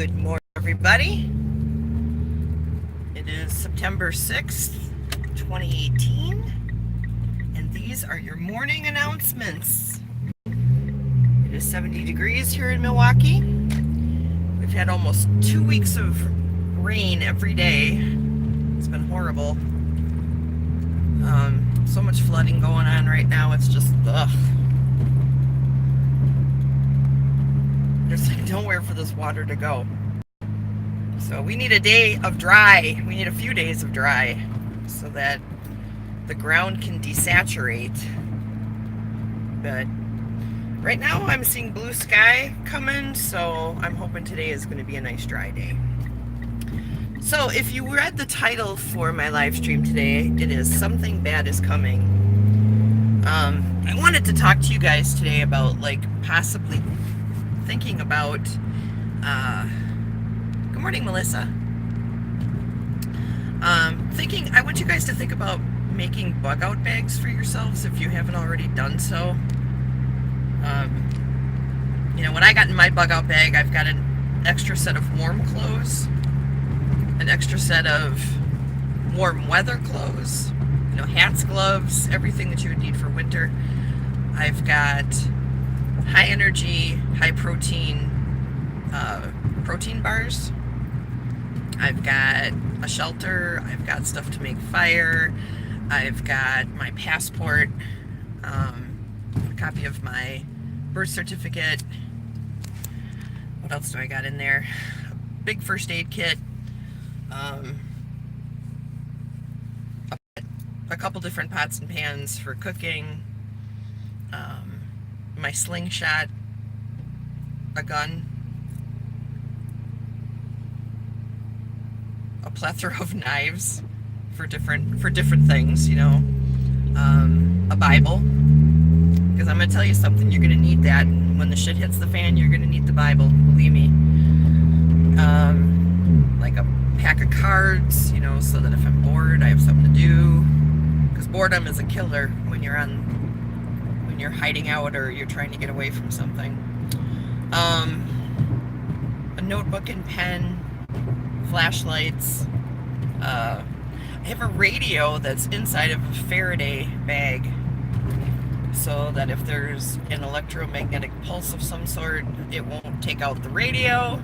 Good morning, everybody. It is September 6th, 2018, and these are your morning announcements. It is 70 degrees here in Milwaukee. We've had almost 2 weeks of rain every day. It's been horrible. So much flooding going on right now. It's just, ugh. There's like nowhere for this water to go. So we need a day of dry. We need a few days of dry so that the ground can desaturate. But right now I'm seeing blue sky coming, so I'm hoping today is going to be a nice dry day. So if you read the title for my live stream today, it is Something Bad is Coming. I wanted to talk to you guys today about like possibly thinking about good morning, Melissa. I want you guys to think about making bug out bags for yourselves if you haven't already done so. When I got in my bug out bag, I've got an extra set of warm clothes, an extra set of warm weather clothes, hats, gloves, everything that you would need for winter. I've got high energy, high protein bars. I've got a shelter. I've got stuff to make fire. I've got my passport, a copy of my birth certificate. What else do I got in there? A big first aid kit. A couple different pots and pans for cooking. My slingshot, a gun, a plethora of knives for different things, a Bible, because I'm going to tell you something, you're going to need that. When the shit hits the fan, you're going to need the Bible, believe me. Like a pack of cards, so that if I'm bored, I have something to do, because boredom is a killer when you're hiding out or you're trying to get away from something. A notebook and pen, flashlights. I have a radio that's inside of a Faraday bag, so that if there's an electromagnetic pulse of some sort, it won't take out the radio.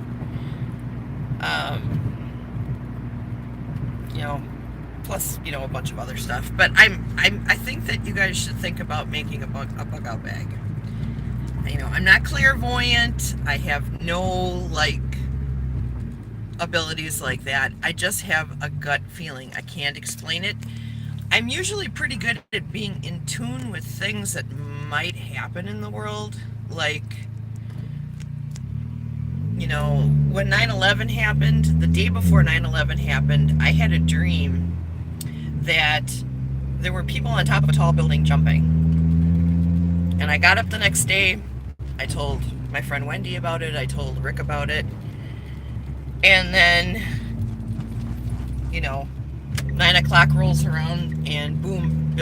Plus, a bunch of other stuff. But I think that you guys should think about making a bug out bag. I'm not clairvoyant. I have no abilities like that. I just have a gut feeling. I can't explain it. I'm usually pretty good at being in tune with things that might happen in the world. When 9/11 happened, the day before 9/11 happened, I had a dream that there were people on top of a tall building jumping. And I got up the next day. I told my friend Wendy about it. I told Rick about it. And then, 9 o'clock rolls around and boom,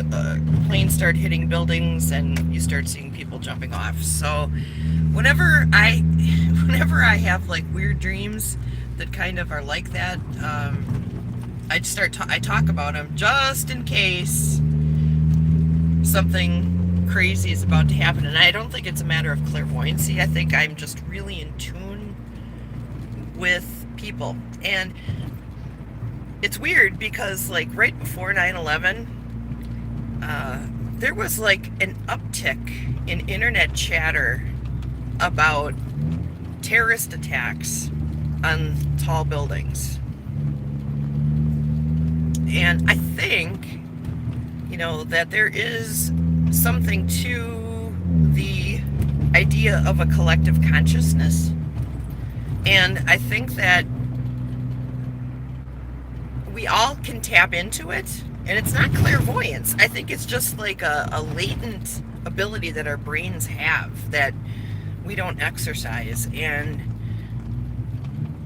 planes start hitting buildings and you start seeing people jumping off. So whenever I have weird dreams that kind of are like that, I talk about them just in case something crazy is about to happen. And I don't think it's a matter of clairvoyancy. I think I'm just really in tune with people. And it's weird because right before 9/11, there was an uptick in internet chatter about terrorist attacks on tall buildings. And I think, that there is something to the idea of a collective consciousness. And I think that we all can tap into it. And it's not clairvoyance. I think it's just a latent ability that our brains have that we don't exercise. And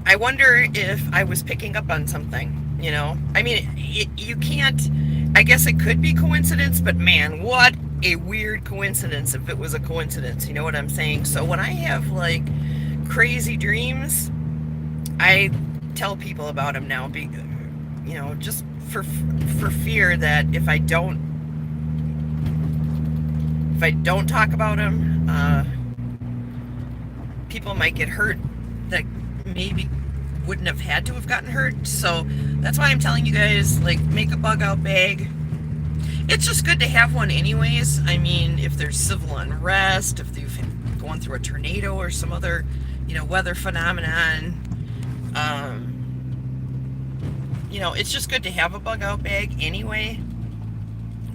I wonder if I was picking up on something. You can't, I guess it could be coincidence, but man, what a weird coincidence if it was a coincidence, you know what I'm saying? So when I have crazy dreams, I tell people about him now, just for fear that if I don't talk about him, people might get hurt that maybe wouldn't have had to have gotten hurt. So that's why I'm telling you guys, like, make a bug out bag. It's just good to have one anyways. I mean, if there's civil unrest, if you've going through a tornado or some other, weather phenomenon, it's just good to have a bug out bag anyway.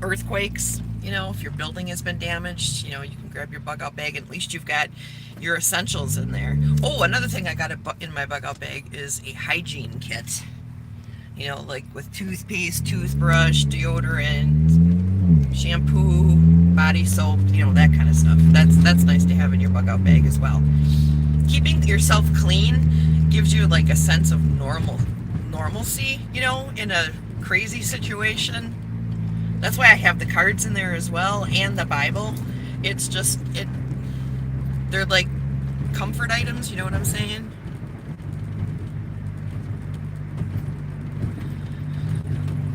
Earthquakes, if your building has been damaged, you can grab your bug out bag and at least you've got your essentials in there. Oh, another thing I got in my bug out bag is a hygiene kit. Like with toothpaste, toothbrush, deodorant, shampoo, body soap, that kind of stuff. That's nice to have in your bug out bag as well. Keeping yourself clean gives you like a sense of normalcy, in a crazy situation. That's why I have the cards in there as well, and the Bible. It's just, they're like comfort items, you know what I'm saying?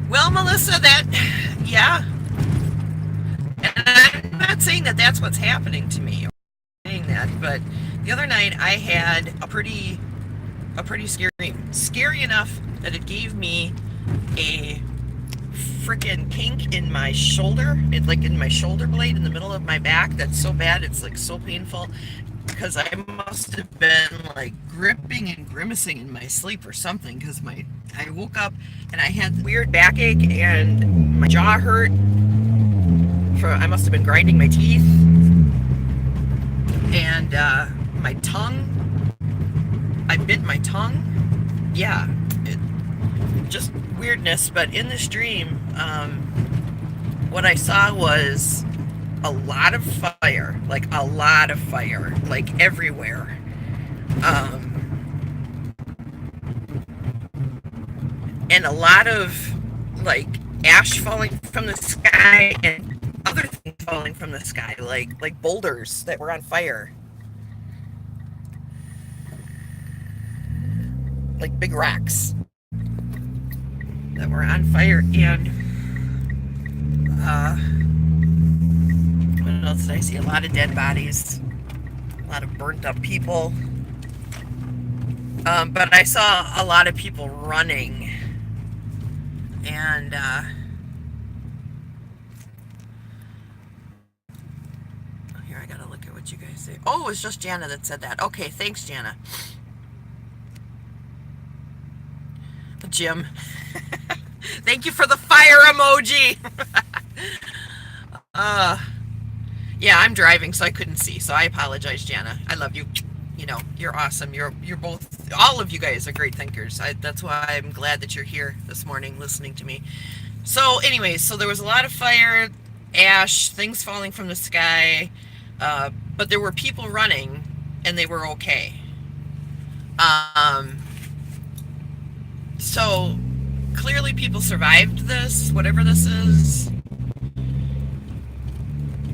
Well, Melissa, yeah. And I'm not saying that that's what's happening to me, or saying that, but the other night I had a pretty scary enough that it gave me a freaking kink in my shoulder, like in my shoulder blade in the middle of my back. That's so bad, it's like so painful, because I must have been like gripping and grimacing in my sleep or something, because I woke up and I had weird backache and my jaw hurt. I must have been grinding my teeth, and my tongue, I bit my tongue. Yeah, just weirdness. But in this dream, what I saw was a lot of fire, like everywhere. And a lot of like ash falling from the sky and other things falling from the sky, like boulders that were on fire, like big rocks that were on fire. And what else did I see? A lot of dead bodies, a lot of burnt up people. But I saw a lot of people running, and here, I gotta look at what you guys say. Oh, it was just Jana that said that. Okay, thanks, Jana. Jim, thank you for the fire emoji. Yeah, I'm driving, so I couldn't see, so I apologize, Jana. I love you. You're awesome. You're both, all of you guys are great thinkers. That's why I'm glad that you're here this morning listening to me. So anyways, so there was a lot of fire, ash, things falling from the sky, but there were people running, and they were okay. So clearly people survived this, whatever this is.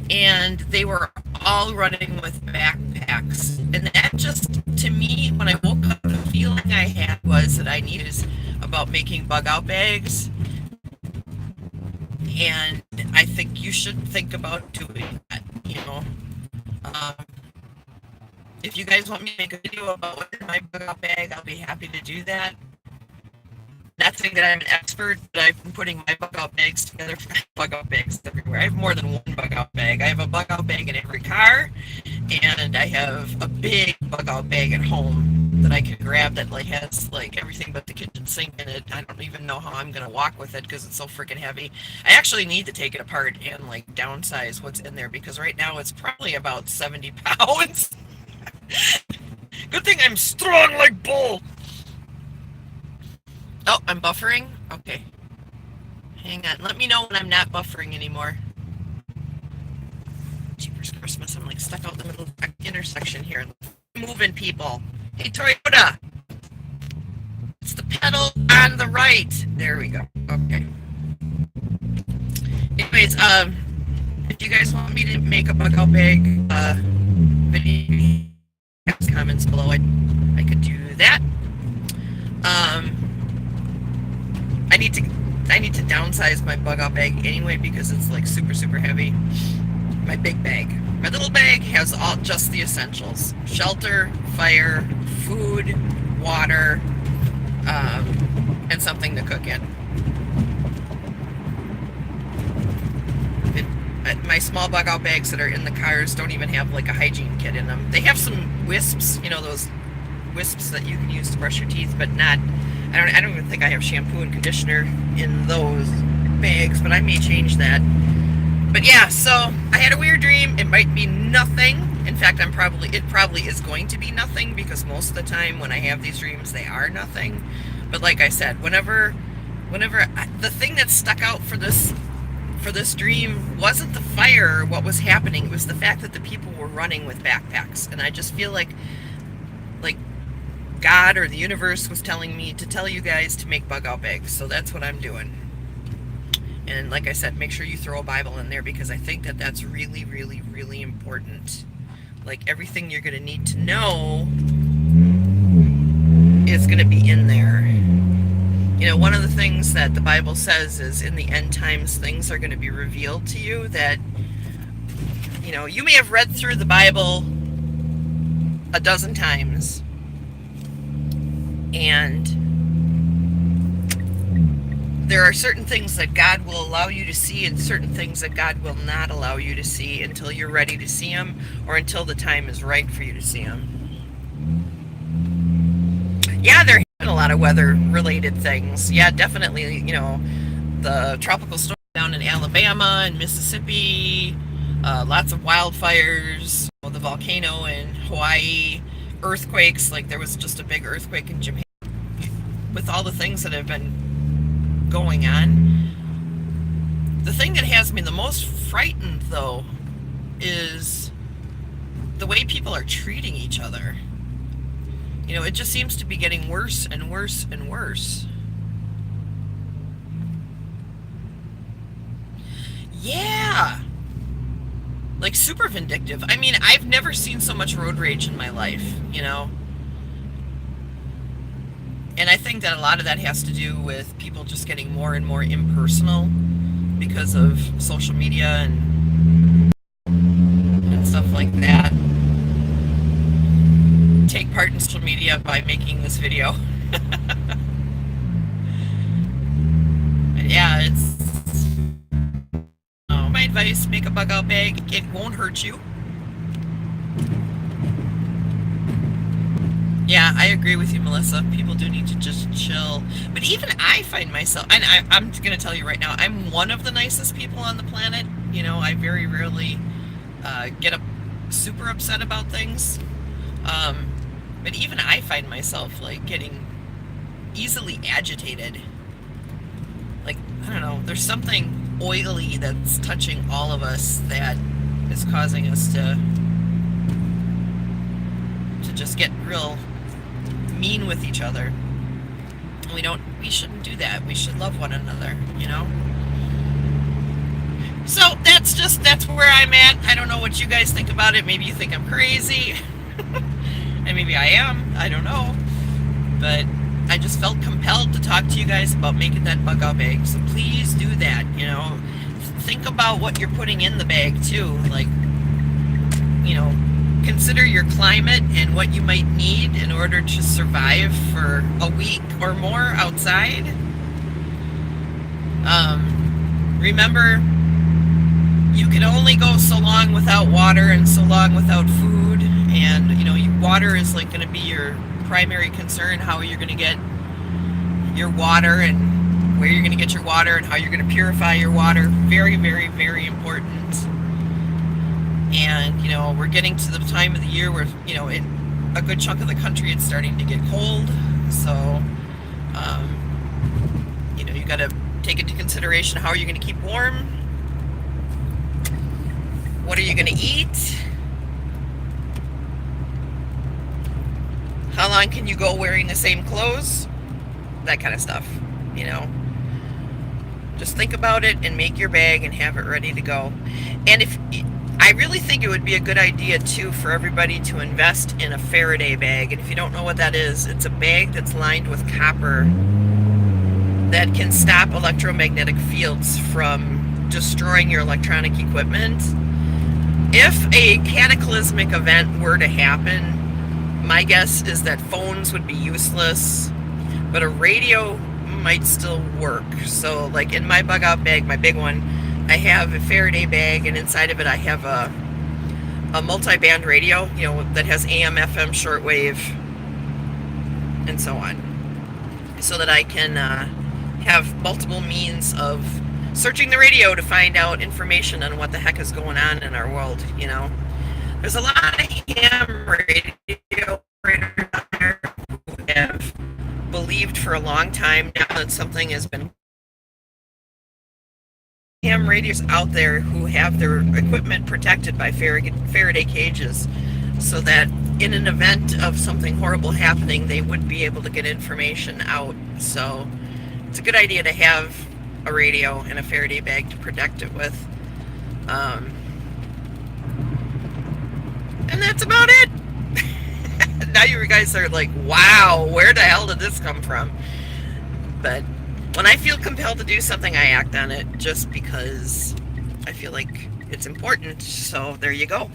And they were all running with backpacks. And that just, to me, when I woke up, the feeling I had was that I needed about making bug out bags. And I think you should think about doing that, if you guys want me to make a video about what's in my bug out bag, I'll be happy to do that. Not saying that I'm an expert, but I've been putting my bug out bags together. Bug out bags everywhere. I have more than one bug out bag. I have a bug out bag in every car, and I have a big bug out bag at home that I can grab that like has like everything but the kitchen sink in it. I don't even know how I'm gonna walk with it because it's so freaking heavy. I actually need to take it apart and like downsize what's in there, because right now it's probably about 70 pounds. Good thing I'm strong like bull. Oh, I'm buffering? Okay. Hang on. Let me know when I'm not buffering anymore. Jeepers Christmas. I'm like stuck out in the middle of the intersection here. Moving people. Hey, Toyota. It's the pedal on the right. There we go. Okay. Anyways, if you guys want me to make a bug out bag video, comments below, I could do that. I need to downsize my bug out bag anyway because it's like super super heavy. My big bag. My little bag has all just the essentials: shelter, fire, food, water, and something to cook in. My small bug out bags that are in the cars don't even have like a hygiene kit in them. They have some wisps, you know, those wisps that you can use to brush your teeth, but not. I don't even think I have shampoo and conditioner in those bags, but I may change that. But yeah, so I had a weird dream. It might be nothing. In fact, it probably is going to be nothing because most of the time when I have these dreams, they are nothing. But like I said, whenever the thing that stuck out for this dream wasn't the fire or what was happening. It was the fact that the people were running with backpacks, and I just feel like God or the universe was telling me to tell you guys to make bug out bags. So that's what I'm doing. And like I said, make sure you throw a Bible in there because I think that that's really, really, really important. Like everything you're going to need to know is going to be in there. You know, one of the things that the Bible says is in the end times, things are going to be revealed to you that, you know, you may have read through the Bible a dozen times, and there are certain things that God will allow you to see and certain things that God will not allow you to see until you're ready to see them or until the time is right for you to see them. Yeah, there have been a lot of weather-related things. Yeah, definitely, you know, the tropical storm down in Alabama and Mississippi, lots of wildfires, the volcano in Hawaii, earthquakes, like there was just a big earthquake in Japan. With all the things that have been going on, the thing that has me the most frightened, though, is the way people are treating each other. You know, it just seems to be getting worse and worse and worse. Yeah. Like super vindictive. I mean, I've never seen so much road rage in my life, you know? And I think that a lot of that has to do with people just getting more and more impersonal because of social media and stuff like that. Take part in social media by making this video. Yeah, it's my advice: make a bug out bag. It won't hurt you. Yeah, I agree with you, Melissa. People do need to just chill. But even I find myself, and I'm going to tell you right now, I'm one of the nicest people on the planet. You know, I very rarely get super upset about things. But even I find myself, like, getting easily agitated. Like, I don't know, there's something oily that's touching all of us that is causing us to just get real mean with each other. We shouldn't do that. We should love one another, you know? So that's where I'm at. I don't know what you guys think about it. Maybe you think I'm crazy. And maybe I am. I don't know. But I just felt compelled to talk to you guys about making that bug out bag. So please do that, you know? Think about what you're putting in the bag too. Like, you know, consider your climate and what you might need in order to survive for a week or more outside. Remember, you can only go so long without water and so long without food. And, you know, water is like going to be your primary concern, how you're going to get your water and where you're going to get your water and how you're going to purify your water. Very, very, very important. And, you know, we're getting to the time of the year where, you know, in a good chunk of the country it's starting to get cold. So, you know, you got to take into consideration how are you going to keep warm? What are you going to eat? How long can you go wearing the same clothes? That kind of stuff, you know. Just think about it and make your bag and have it ready to go. And if I really think it would be a good idea too for everybody to invest in a Faraday bag. And if you don't know what that is, it's a bag that's lined with copper that can stop electromagnetic fields from destroying your electronic equipment. If a cataclysmic event were to happen, my guess is that phones would be useless, but a radio might still work. So like in my bug out bag, my big one, I have a Faraday bag, and inside of it I have a multi-band radio, that has AM, FM, shortwave, and so on, so that I can have multiple means of searching the radio to find out information on what the heck is going on in our world. There's a lot of ham radio operators out there who have believed for a long time now that something has been ham radios out there who have their equipment protected by Faraday cages, so that in an event of something horrible happening, they would be able to get information out. So it's a good idea to have a radio and a Faraday bag to protect it with. And that's about it. Now you guys are like, wow, where the hell did this come from? But when I feel compelled to do something, I act on it just because I feel like it's important. So there you go.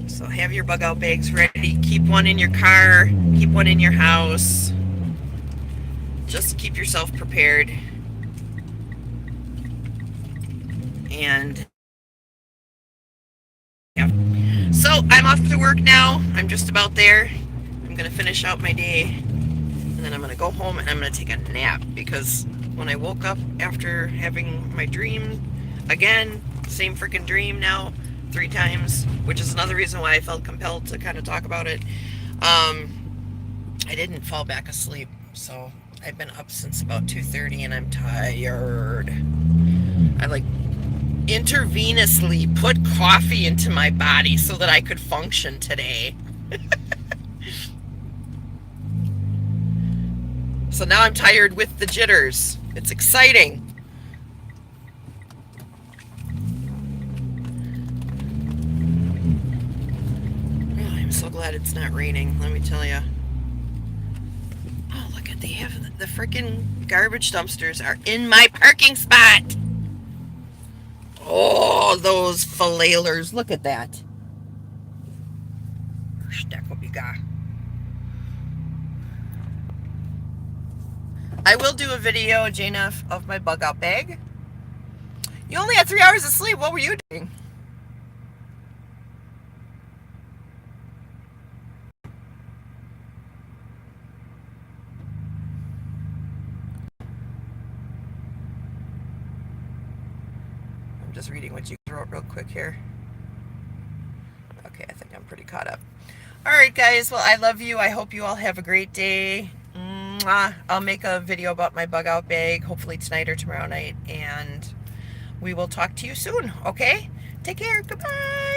So have your bug out bags ready. Keep one in your car. Keep one in your house. Just keep yourself prepared. And yeah. So I'm off to work now. I'm just about there. I'm going to finish out my day. And then I'm going to go home and I'm going to take a nap, because when I woke up after having my dream again, same freaking dream now, 3 times, which is another reason why I felt compelled to kind of talk about it. I didn't fall back asleep, so I've been up since about 2:30 and I'm tired. I intravenously put coffee into my body so that I could function today. So now I'm tired with the jitters. It's exciting. Oh, I'm so glad it's not raining, let me tell you. Oh, look at, they have the freaking garbage dumpsters are in my parking spot. Oh, those flailers. Look at that. I will do a video, Jana, of my bug out bag. You only had 3 hours of sleep. What were you doing? I'm just reading what you wrote real quick here. Okay, I think I'm pretty caught up. All right, guys. Well, I love you. I hope you all have a great day. I'll make a video about my bug out bag, hopefully tonight or tomorrow night, and we will talk to you soon, okay? Take care. Goodbye.